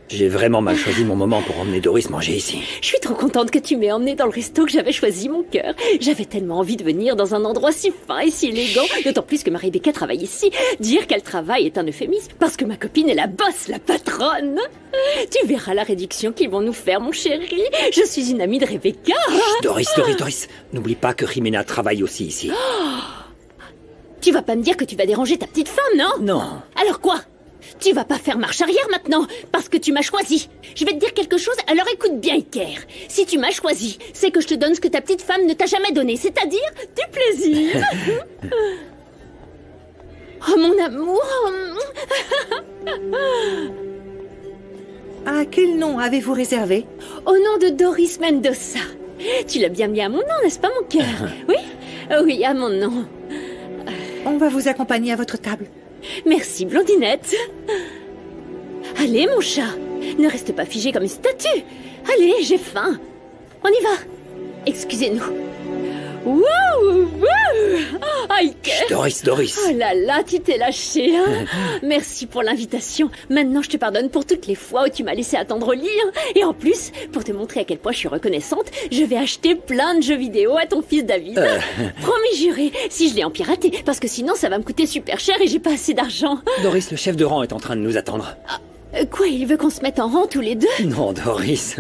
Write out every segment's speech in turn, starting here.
J'ai vraiment mal choisi mon moment pour emmener Doris manger ici. Je suis trop contente que tu m'aies emmenée dans le resto que j'avais choisi, mon cœur. J'avais tellement envie de venir dans un endroit si fin et si élégant, d'autant plus que ma Rebecca travaille ici. Dire qu'elle travaille est un euphémisme, parce que ma copine est la boss, la patronne. Tu verras la réduction qu'ils vont nous faire, mon chéri. Je suis une amie de Rebecca. Chut, Doris, n'oublie pas que Jimena travaille aussi ici. Tu vas pas me dire que tu vas déranger ta petite femme, non? Non. Alors quoi? Tu vas pas faire marche arrière maintenant, parce que tu m'as choisi. Je vais te dire quelque chose, alors écoute bien, Iker. Si tu m'as choisi, c'est que je te donne ce que ta petite femme ne t'a jamais donné, c'est-à-dire du plaisir. Oh, mon amour. Ah, quel nom avez-vous réservé? Au nom de Doris Mendoza. Tu l'as bien mis à mon nom, n'est-ce pas, mon cœur? Oui? Oui, à mon nom. On va vous accompagner à votre table. Merci, blondinette. Allez, mon chat, ne reste pas figé comme une statue. Allez, j'ai faim. On y va. Excusez-nous. Wouh! Oh, Iker. Doris. Oh là là, tu t'es lâché, hein? Merci pour l'invitation. Maintenant, je te pardonne pour toutes les fois où tu m'as laissé attendre au lit. Hein. Et en plus, pour te montrer à quel point je suis reconnaissante, je vais acheter plein de jeux vidéo à ton fils David. Promis juré, si je l'ai en piraté, parce que sinon ça va me coûter super cher et j'ai pas assez d'argent. Doris, le chef de rang est en train de nous attendre. Quoi, il veut qu'on se mette en rang tous les deux? Non, Doris.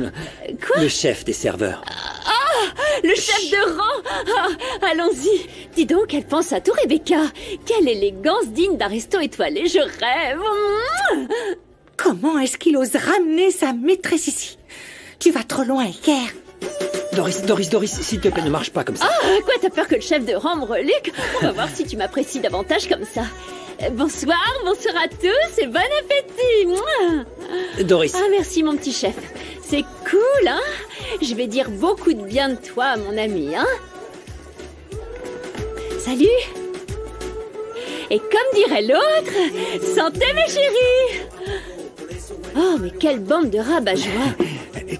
Quoi? Le chef des serveurs. Le chef de rang. Allons-y. Dis donc, elle pense à tout, Rebecca. Quelle élégance digne d'un resto étoilé, je rêve. Comment est-ce qu'il ose ramener sa maîtresse ici? Tu vas trop loin, Iker. Doris, s'il te plaît, ne marche pas comme ça. Quoi, t'as peur que le chef de rang me reluque? On va voir si tu m'apprécies davantage comme ça. Bonsoir à tous et bon appétit. Mouah. Doris. Merci, mon petit chef. C'est cool, hein? Je vais dire beaucoup de bien de toi, mon ami, hein? Salut! Et comme dirait l'autre, santé, mes chéris! Oh, mais quelle bande de rabat-joie!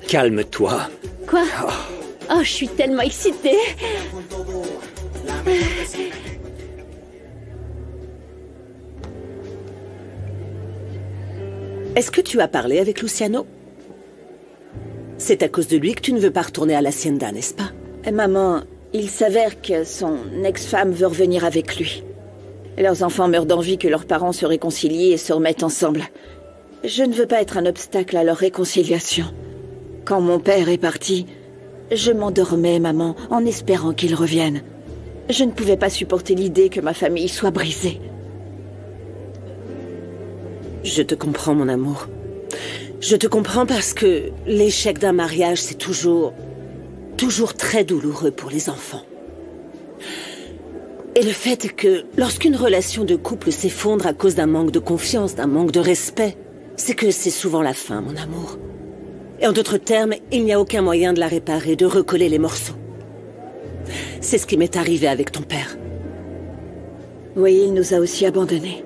Calme-toi. Quoi? Oh, je suis tellement excitée! Est-ce que tu as parlé avec Luciano? C'est à cause de lui que tu ne veux pas retourner à l'Hacienda, n'est-ce pas? Maman, il s'avère que son ex-femme veut revenir avec lui. Leurs enfants meurent d'envie que leurs parents se réconcilient et se remettent ensemble. Je ne veux pas être un obstacle à leur réconciliation. Quand mon père est parti, je m'endormais, maman, en espérant qu'il revienne. Je ne pouvais pas supporter l'idée que ma famille soit brisée. Je te comprends, mon amour. Je te comprends parce que l'échec d'un mariage, c'est toujours très douloureux pour les enfants. Et le fait est que lorsqu'une relation de couple s'effondre à cause d'un manque de confiance, d'un manque de respect, c'est que c'est souvent la fin, mon amour. Et en d'autres termes, il n'y a aucun moyen de la réparer, de recoller les morceaux. C'est ce qui m'est arrivé avec ton père. Oui, il nous a aussi abandonnés.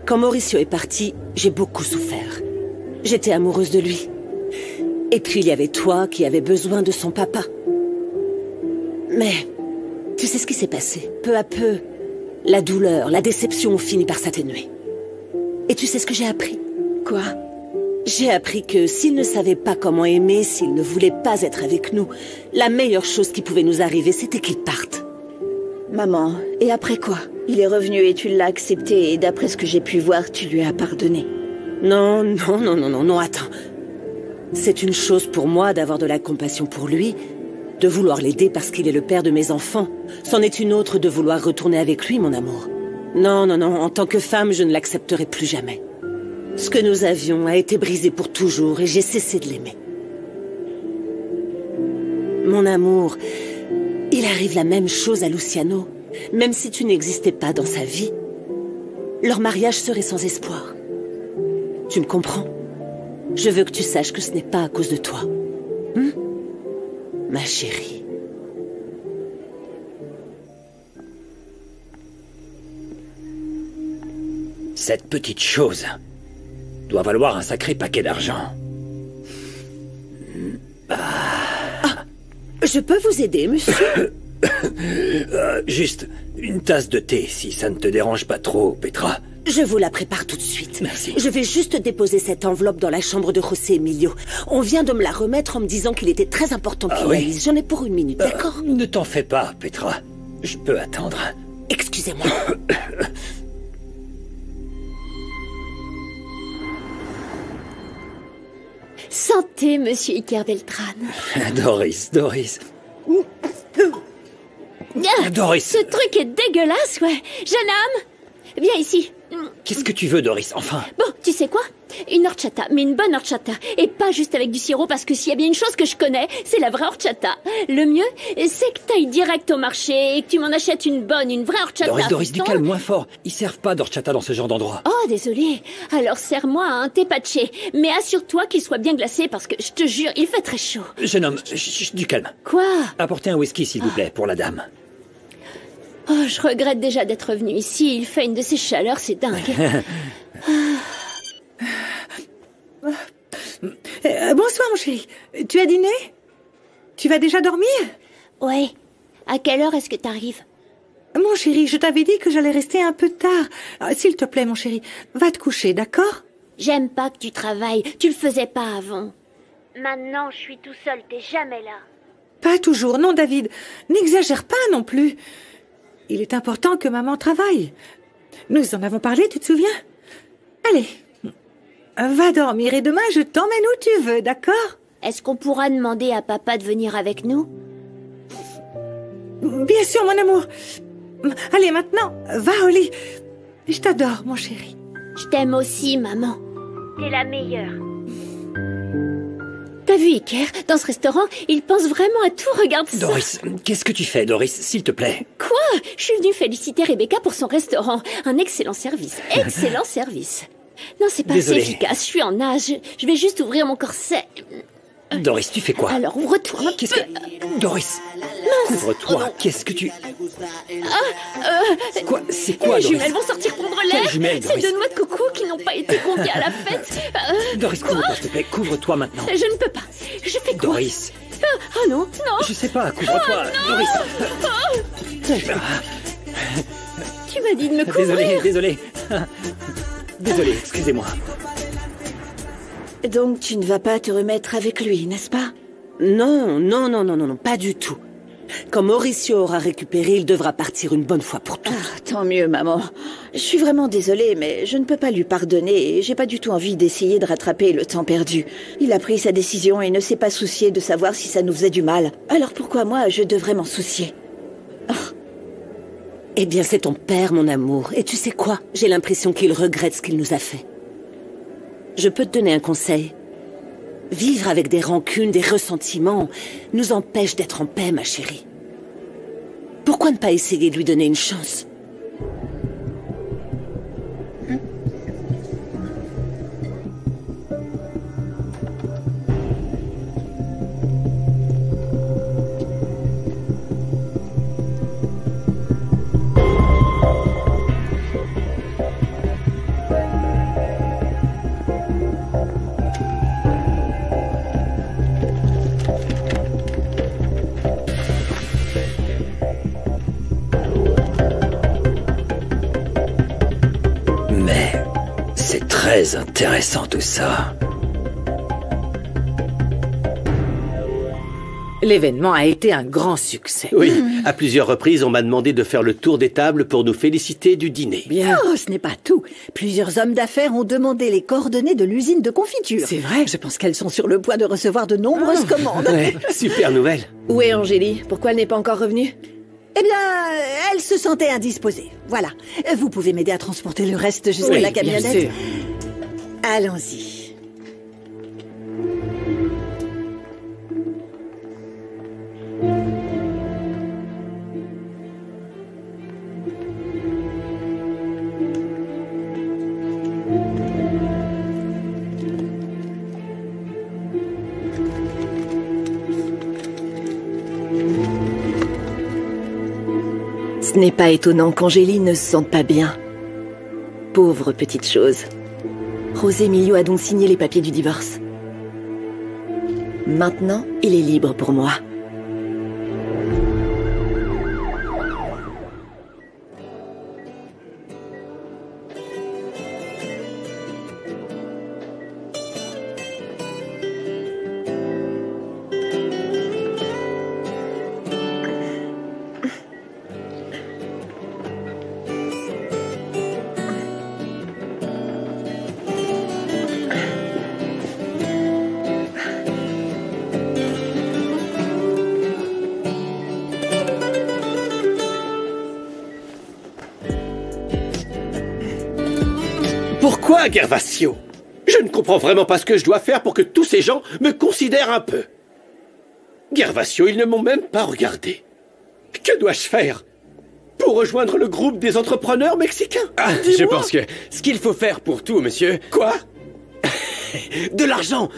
Quand Mauricio est parti, j'ai beaucoup souffert. J'étais amoureuse de lui. Et puis il y avait toi qui avais besoin de son papa. Mais tu sais ce qui s'est passé? Peu à peu, la douleur, la déception ont fini par s'atténuer. Et tu sais ce que j'ai appris? Quoi? J'ai appris que s'il ne savait pas comment aimer, s'il ne voulait pas être avec nous, la meilleure chose qui pouvait nous arriver, c'était qu'il parte. Maman, et après quoi? Il est revenu et tu l'as accepté et d'après ce que j'ai pu voir, tu lui as pardonné. Non, attends. C'est une chose pour moi d'avoir de la compassion pour lui, de vouloir l'aider parce qu'il est le père de mes enfants. C'en est une autre de vouloir retourner avec lui, mon amour. Non, en tant que femme, je ne l'accepterai plus jamais. Ce que nous avions a été brisé pour toujours et j'ai cessé de l'aimer. Mon amour, il arrive la même chose à Luciano. Même si tu n'existais pas dans sa vie, leur mariage serait sans espoir. Tu me comprends? Je veux que tu saches que ce n'est pas à cause de toi. Ma chérie. Cette petite chose doit valoir un sacré paquet d'argent. Je peux vous aider, monsieur? Juste une tasse de thé, si ça ne te dérange pas trop, Petra. Je vous la prépare tout de suite. Merci. Je vais juste déposer cette enveloppe dans la chambre de José Emilio. On vient de me la remettre en me disant qu'il était très important qu'il la lise. J'en ai pour 1 minute, d'accord? Ne t'en fais pas, Petra. Je peux attendre. Excusez-moi. Santé, monsieur Iker Beltran. Doris. Ah, Doris. Ce truc est dégueulasse, ouais. Jeune homme, viens ici. Qu'est-ce que tu veux, Doris, enfin? Bon, tu sais quoi? Une horchata, mais une bonne horchata. Et pas juste avec du sirop, parce que s'il y a bien une chose que je connais, c'est la vraie horchata. Le mieux, c'est que t'ailles direct au marché et que tu m'en achètes une bonne, une vraie horchata. Doris, du calme moins fort. Ils servent pas d'horchata dans ce genre d'endroit. Oh, désolé. Alors serre-moi un tepache. Mais assure-toi qu'il soit bien glacé, parce que je te jure, il fait très chaud. Jeune homme, du calme. Quoi? Apportez un whisky, s'il vous plaît, pour la dame. Oh, je regrette déjà d'être venu ici. Il fait une de ces chaleurs, c'est dingue. Bonsoir, mon chéri. Tu as dîné? Tu vas déjà dormir? Ouais. À quelle heure est-ce que t'arrives? Mon chéri, je t'avais dit que j'allais rester un peu tard. S'il te plaît, mon chéri, va te coucher, d'accord? J'aime pas que tu travailles. Tu le faisais pas avant. Maintenant, je suis tout seul. T'es jamais là. Pas toujours, non, David. N'exagère pas non plus. Il est important que maman travaille. Nous en avons parlé, tu te souviens? Allez, va dormir et demain je t'emmène où tu veux, d'accord? Est-ce qu'on pourra demander à papa de venir avec nous? Bien sûr, mon amour. Allez, maintenant, va au lit. Je t'adore, mon chéri. Je t'aime aussi, maman. T'es la meilleure. T'as vu Iker? Dans ce restaurant, il pense vraiment à tout, regarde ça. Doris, qu'est-ce que tu fais, Doris, s'il te plaît? Quoi? Je suis venue féliciter Rebecca pour son restaurant. Un excellent service. Excellent service. Non, c'est pas Désolé. assez efficace. Je suis en nage. Je vais juste ouvrir mon corset. Doris, tu fais quoi? Alors, ouvre-toi. Qu'est-ce que... Doris, couvre-toi. Qu'est-ce que tu... C'est quoi, Les Doris? jumelles vont sortir prendre l'air. Quelles jumelles, Ces Doris? 2 noix de coco qui n'ont pas été conviées à la fête. Doris, couvre-toi, s'il te plaît. Couvre-toi maintenant. Je ne peux pas. Je fais quoi? Doris, Oh non, non. je sais pas, couvre-toi. Doris. Tu m'as dit de me couvrir. Désolé, excusez-moi. Donc tu ne vas pas te remettre avec lui, n'est-ce pas? Non, pas du tout. Quand Mauricio aura récupéré, il devra partir une bonne fois pour toutes. Tant mieux, maman. Je suis vraiment désolée, mais je ne peux pas lui pardonner et j'ai pas du tout envie d'essayer de rattraper le temps perdu. Il a pris sa décision et ne s'est pas soucié de savoir si ça nous faisait du mal. Alors pourquoi moi, je devrais m'en soucier? Eh bien, c'est ton père, mon amour. Et tu sais quoi? J'ai l'impression qu'il regrette ce qu'il nous a fait. Je peux te donner un conseil. Vivre avec des rancunes, des ressentiments, nous empêche d'être en paix, ma chérie. Pourquoi ne pas essayer de lui donner une chance? Mais c'est très intéressant tout ça. L'événement a été un grand succès. Oui, à plusieurs reprises, on m'a demandé de faire le tour des tables pour nous féliciter du dîner. Bien. Oh, ce n'est pas tout. Plusieurs hommes d'affaires ont demandé les coordonnées de l'usine de confiture. C'est vrai? Je pense qu'elles sont sur le point de recevoir de nombreuses commandes. Ouais, super nouvelle. Où est Angélie? Pourquoi elle n'est pas encore revenue? Eh bien, elle se sentait indisposée. Voilà. Vous pouvez m'aider à transporter le reste jusqu'à Oui, la bien camionnette? sûr. Allons-y. Ce n'est pas étonnant qu'Angélie ne se sente pas bien. Pauvre petite chose. José Emilio a donc signé les papiers du divorce. Maintenant, il est libre pour moi. Pourquoi, Gervasio? Je ne comprends vraiment pas ce que je dois faire pour que tous ces gens me considèrent un peu. Gervasio, ils ne m'ont même pas regardé. Que dois-je faire pour rejoindre le groupe des entrepreneurs mexicains? Je pense que ce qu'il faut faire pour tout, monsieur... Quoi? De l'argent,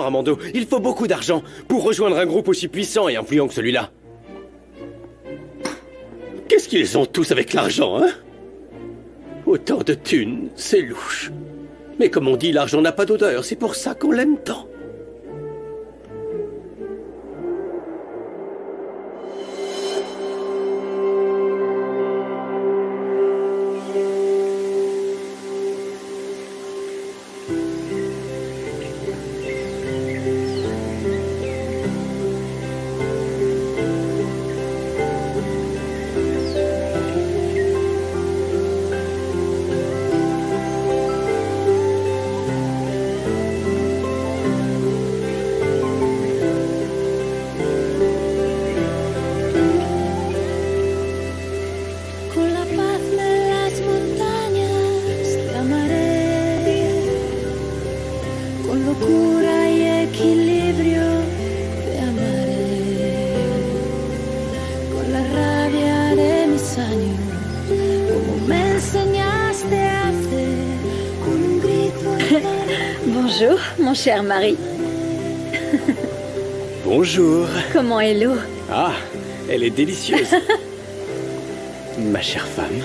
Armando. Il faut beaucoup d'argent pour rejoindre un groupe aussi puissant et influent que celui-là. Qu'est-ce qu'ils ont tous avec l'argent, hein? Autant de thunes, c'est louche. Mais comme on dit, l'argent n'a pas d'odeur, c'est pour ça qu'on l'aime tant. Bonjour, mon cher mari. Bonjour. Comment est l'eau? Ah, elle est délicieuse. Ma chère femme.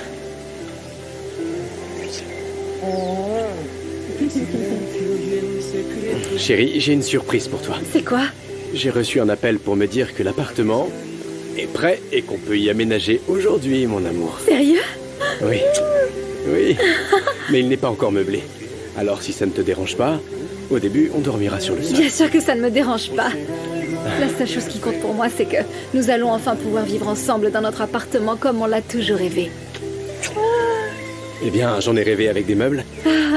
Chérie, j'ai une surprise pour toi. C'est quoi? J'ai reçu un appel pour me dire que l'appartement est prêt et qu'on peut y aménager aujourd'hui, mon amour. Sérieux? Oui. Oui. Mais il n'est pas encore meublé. Alors si ça ne te dérange pas, au début, on dormira sur le sol. Bien sûr que ça ne me dérange pas. La seule chose qui compte pour moi, c'est que nous allons enfin pouvoir vivre ensemble dans notre appartement comme on l'a toujours rêvé. Eh bien, j'en ai rêvé avec des meubles.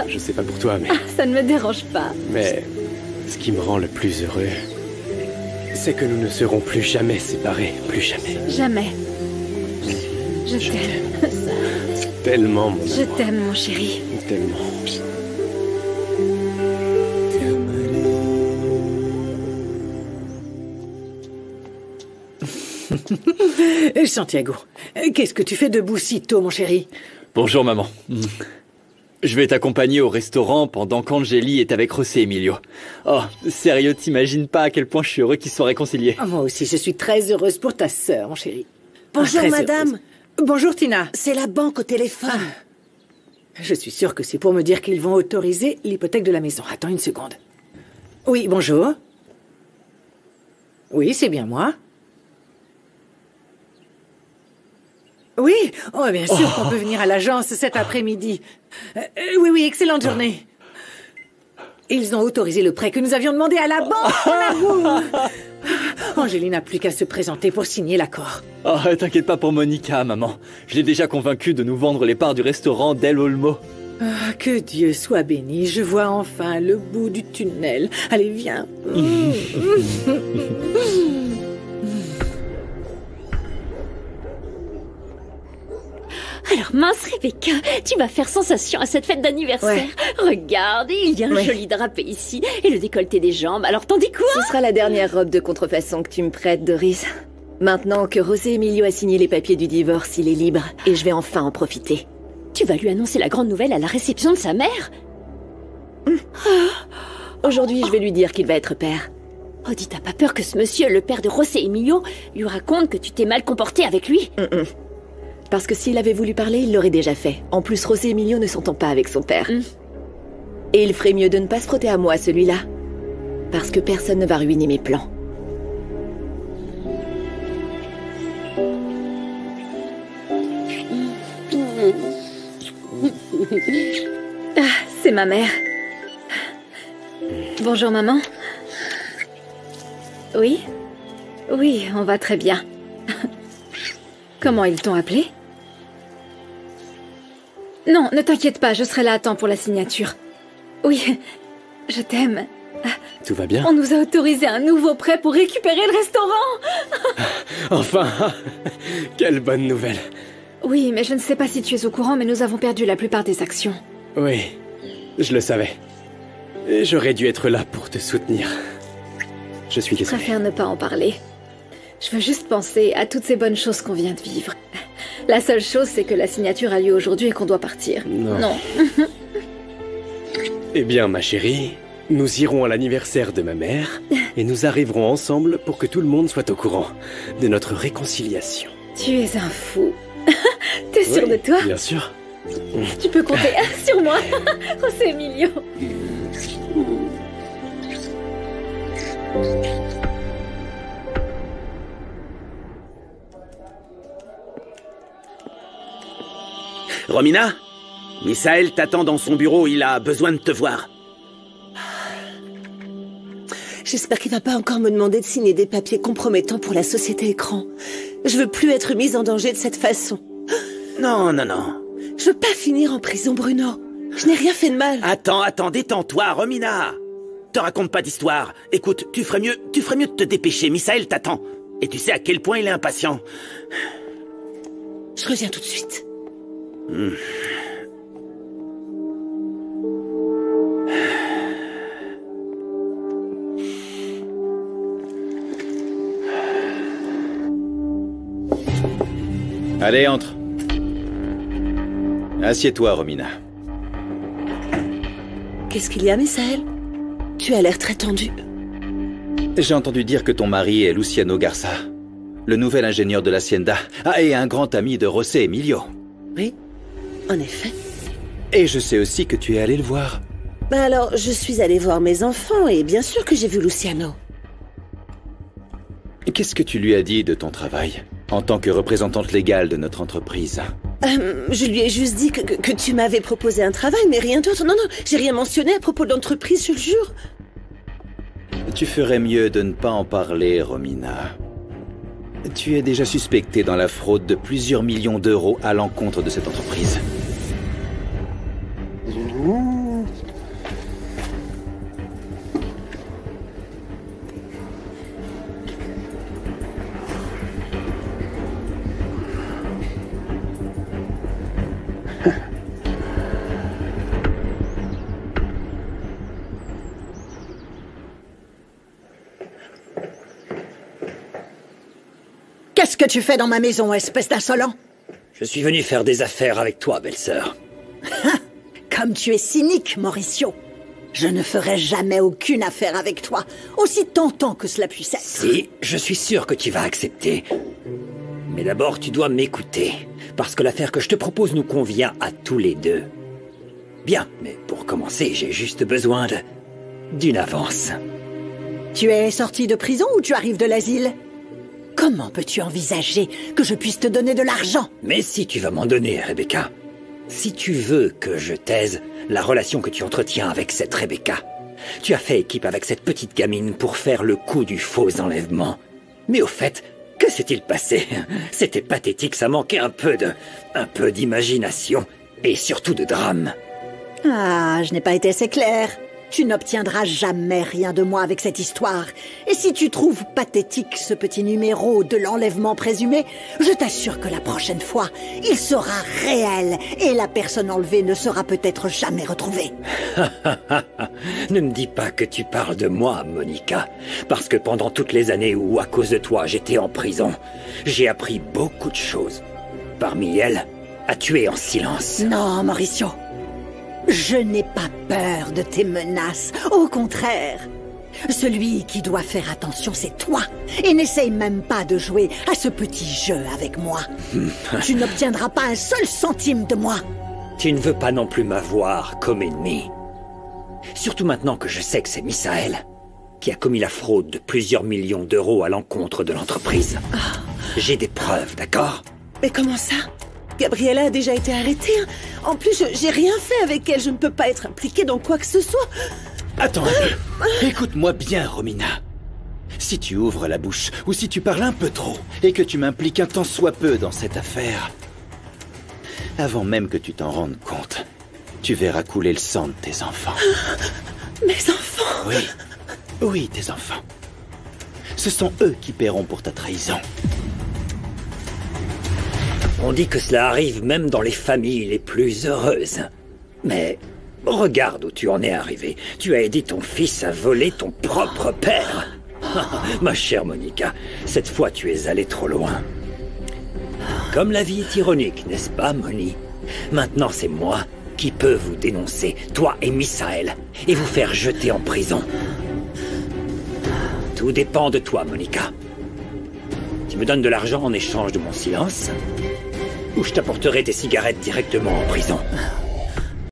Je sais pas pour toi, mais... Ça ne me dérange pas. Mais ce qui me rend le plus heureux, c'est que nous ne serons plus jamais séparés. Plus jamais. Jamais. Je t'aime. Tellement, mon Je amour. t'aime, mon chéri. Tellement. Santiago, qu'est-ce que tu fais debout si tôt, mon chéri? Bonjour maman. Je vais t'accompagner au restaurant pendant qu'Angélie est avec José Emilio. Oh, sérieux, t'imagines pas à quel point je suis heureux qu'ils soient réconciliés. Oh, moi aussi, je suis très heureuse pour ta sœur, mon chéri. Bonjour, Très madame. heureuse. Bonjour, Tina. C'est la banque au téléphone. Je suis sûre que c'est pour me dire qu'ils vont autoriser l'hypothèque de la maison. Attends une seconde. Oui, bonjour. Oui, c'est bien moi. Oui, oh, bien sûr qu'on peut venir à l'agence cet après-midi. Oui, excellente journée. Ils ont autorisé le prêt que nous avions demandé à la banque, mon amour. Angélie n'a plus qu'à se présenter pour signer l'accord. Oh, t'inquiète pas pour Monica, maman. Je l'ai déjà convaincue de nous vendre les parts du restaurant Del Olmo. Ah, que Dieu soit béni, je vois enfin le bout du tunnel. Allez, viens. Alors mince Rebecca, tu vas faire sensation à cette fête d'anniversaire. Regarde, il y a un joli drapé ici et le décolleté des jambes. Alors t'en dis quoi? Ce sera la dernière robe de contrefaçon que tu me prêtes, Doris. Maintenant que José Emilio a signé les papiers du divorce, il est libre et je vais enfin en profiter. Tu vas lui annoncer la grande nouvelle à la réception de sa mère? Aujourd'hui, je vais lui dire qu'il va être père. Oh, dis, t'as pas peur que ce monsieur, le père de José Emilio, lui raconte que tu t'es mal comporté avec lui? Parce que s'il avait voulu parler, il l'aurait déjà fait. En plus, José Emilio ne s'entend pas avec son père. Et il ferait mieux de ne pas se frotter à moi, celui-là. Parce que personne ne va ruiner mes plans. C'est ma mère. Bonjour, maman. Oui? Oui, on va très bien. Comment ils t'ont appelé? Non, ne t'inquiète pas, je serai là à temps pour la signature. Oui, je t'aime. Tout va bien? On nous a autorisé un nouveau prêt pour récupérer le restaurant. Enfin, quelle bonne nouvelle. Oui, mais je ne sais pas si tu es au courant, mais nous avons perdu la plupart des actions. Oui, Je le savais. Et j'aurais dû être là pour te soutenir. Je suis Je désolé. préfère ne pas en parler. Je veux juste penser à toutes ces bonnes choses qu'on vient de vivre. La seule chose, c'est que la signature a lieu aujourd'hui et qu'on doit partir. Non. Eh bien, ma chérie, nous irons à l'anniversaire de ma mère et nous arriverons ensemble pour que tout le monde soit au courant de notre réconciliation. Tu es un fou. T'es sûr de toi? Bien sûr. Tu peux compter sur moi, José Emilio. Romina, Misaël t'attend dans son bureau, il a besoin de te voir. J'espère qu'il va pas encore me demander de signer des papiers compromettants pour la société écran. Je veux plus être mise en danger de cette façon. Non, non, non. Je veux pas finir en prison, Bruno. Je n'ai rien fait de mal. Attends, détends-toi, Romina. Te raconte pas d'histoire. Écoute, tu ferais mieux de te dépêcher. Misaël t'attend. Et tu sais à quel point il est impatient. Je reviens tout de suite. Allez, entre. Assieds-toi, Romina. Qu'est-ce qu'il y a, Misaël? Tu as l'air très tendu. J'ai entendu dire que ton mari est Luciano Garza, le nouvel ingénieur de l'Hacienda. Ah, et un grand ami de José Emilio. Oui, en effet. Et je sais aussi que tu es allé le voir. Ben alors, je suis allée voir mes enfants et bien sûr que j'ai vu Luciano. Qu'est-ce que tu lui as dit de ton travail, en tant que représentante légale de notre entreprise? Je lui ai juste dit que tu m'avais proposé un travail, mais rien d'autre. Non, j'ai rien mentionné à propos de l'entreprise, je le jure. Tu ferais mieux de ne pas en parler, Romina. Tu es déjà suspectée dans la fraude de plusieurs millions d'euros à l'encontre de cette entreprise. Qu'est-ce que tu fais dans ma maison, espèce d'insolent? Je suis venu faire des affaires avec toi, belle-sœur. Comme tu es cynique, Mauricio. Je ne ferai jamais aucune affaire avec toi, aussi tentant que cela puisse être. Si, je suis sûr que tu vas accepter. Mais d'abord, tu dois m'écouter, parce que l'affaire que je te propose nous convient à tous les deux. Bien, mais pour commencer, j'ai juste besoin d'une avance. Tu es sorti de prison ou tu arrives de l'asile? Comment peux-tu envisager que je puisse te donner de l'argent? Mais si tu vas m'en donner, Rebecca. Si tu veux que je taise la relation que tu entretiens avec cette Rebecca. Tu as fait équipe avec cette petite gamine pour faire le coup du faux enlèvement. Mais au fait, que s'est-il passé? C'était pathétique, ça manquait un peu d'imagination. Et surtout de drame. Ah, je n'ai pas été assez claire. Tu n'obtiendras jamais rien de moi avec cette histoire. Et si tu trouves pathétique ce petit numéro de l'enlèvement présumé, je t'assure que la prochaine fois, il sera réel et la personne enlevée ne sera peut-être jamais retrouvée. Ne me dis pas que tu parles de moi, Monica. Parce que pendant toutes les années où, à cause de toi, j'étais en prison, j'ai appris beaucoup de choses. Parmi elles, à tuer en silence. Non, Mauricio. Je n'ai pas peur de tes menaces. Au contraire. Celui qui doit faire attention, c'est toi. Et n'essaye même pas de jouer à ce petit jeu avec moi. Tu n'obtiendras pas un seul centime de moi. Tu ne veux pas non plus m'avoir comme ennemi. Surtout maintenant que je sais que c'est Misaël qui a commis la fraude de plusieurs millions d'euros à l'encontre de l'entreprise. J'ai des preuves, d'accord? Mais comment ça? Gabriella a déjà été arrêtée. En plus, j'ai rien fait avec elle. Je ne peux pas être impliquée dans quoi que ce soit. Attends un peu. Écoute-moi bien, Romina. Si tu ouvres la bouche, ou si tu parles un peu trop, et que tu m'impliques un tant soit peu dans cette affaire, avant même que tu t'en rendes compte, tu verras couler le sang de tes enfants. Mes enfants? Oui. Oui, tes enfants. Ce sont eux qui paieront pour ta trahison. On dit que cela arrive même dans les familles les plus heureuses. Mais Regarde où tu en es arrivé. Tu as aidé ton fils à voler ton propre père. Ma chère Monica, cette fois tu es allée trop loin. Comme la vie est ironique, n'est-ce pas, Moni? Maintenant c'est moi qui peux vous dénoncer, toi et Misael, et vous faire jeter en prison. Tout dépend de toi, Monica. Tu me donnes de l'argent en échange de mon silence, ou je t'apporterai tes cigarettes directement en prison.